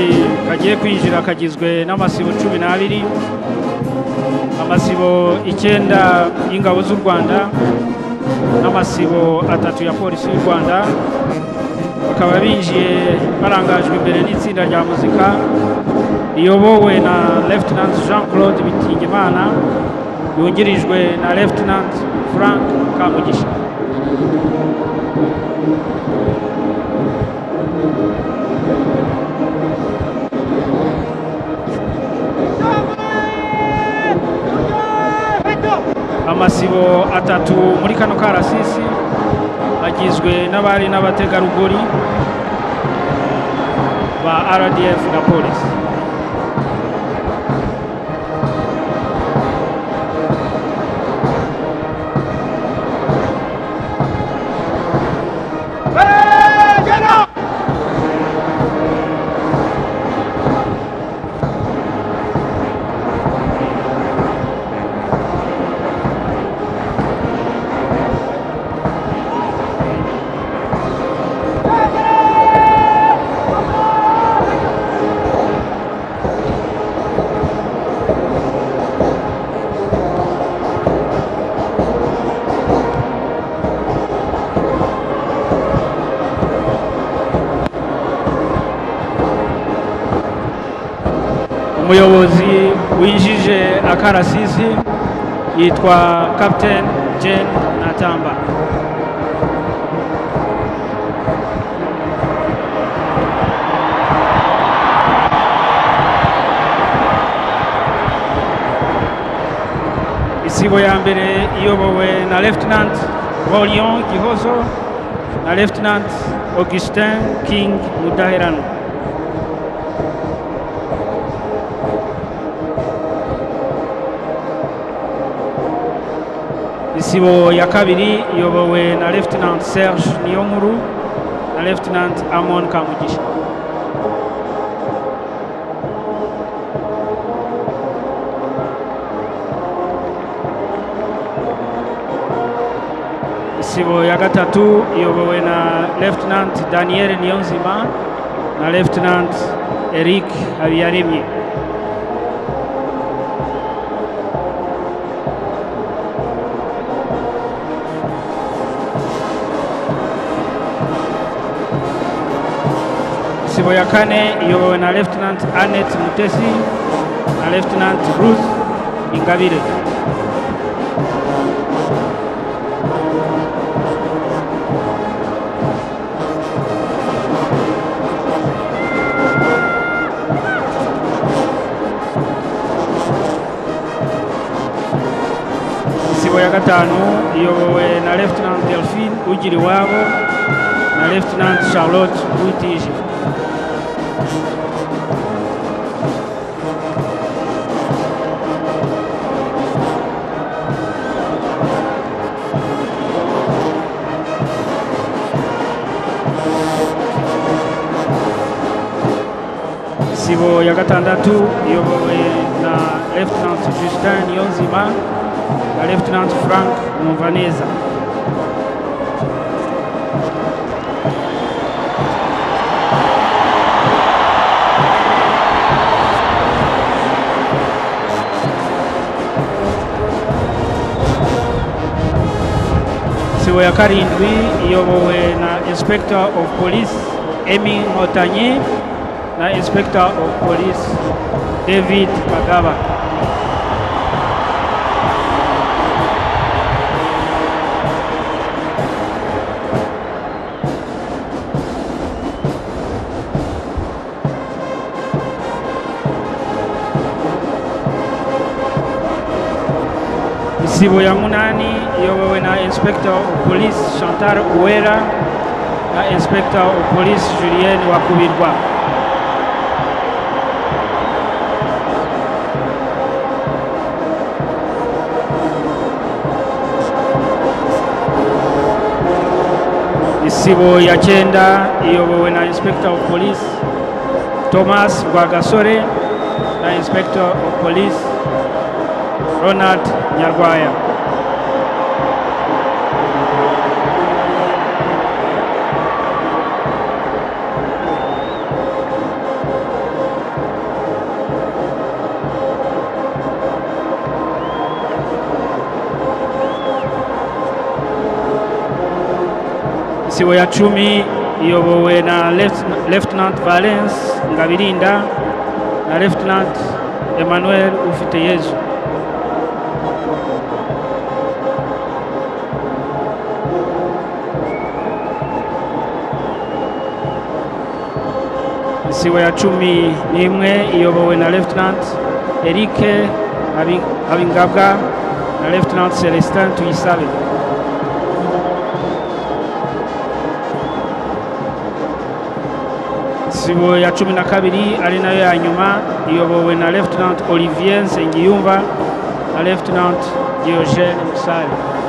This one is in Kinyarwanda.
munsi kagiye kwinjira kagizwe n'amasibo 12, amasibo 9 y'ingabo z'u Rwanda n'amasibo 3 ya polisi y'u Rwanda. Bakaba binjiye barangajwe imbere n'itsinda rya muzika riyobowe na Lieutenant Jean-Claude Bitingimana yungirijwe na Lieutenant Frank Kamugisha. Amasibo 3 muri kano karasisi agizwe n'abari n'abategarugori ba RDF na polisi. Umuyobozi winjije akarasisi yitwa Captain Jane Natamba. Isibo ya mbere iyobowe na Lieutenant Rolion Gihozo na Lieutenant Augustin King Mudaherano. Isibo ya kabiri iyobowe na Lieutenant Serge Niyonkuru na Lieutenant Amon Kamugisha. Isibo ya gatatu iyobowe na Lieutenant Daniel Niyonzima na Lieutenant Eric Habiyaremye. Isibo ya kane iyobowe na Lieutenant Annette Mutesi na Lieutenant Ruth Ingabire. Isibo ya gatanu iyobowe na Lieutenant Delphine Ugiriwabo na Lieutenant Charlotte Uitije. Isibo ya gatandatu iyobowe na Lieutenant Justin Niyonzima na Lieutenant Frank Mumvaneza. Isibo ya karindwi iyobowe na Inspector of Police Emi Motanyi na Inspector of Police David Kagaba. Isibo ya munani iyobowe na Inspector of Police Chantal Uwera na Inspector of Police Julien Wakubirwa. Isibo ya cyenda iyobowe na Inspector of Police Thomas Rwagasore na Inspector of Police Ronald Nyarwaya. isibo ya 10 iyobowe na Lieutenant Valence Ngabirinda na Lieutenant Emmanuel Ufiteyezu. Isibo ya 11 iyobowe na Lieutenant Eric Abingabwa na Lieutenant Celestin Tuyisabe. Isibo ya 12 ari nayo ya nyuma iyobowe na Lieutenant Olivier Nsengiyumva na Lieutenant Diogene Musare.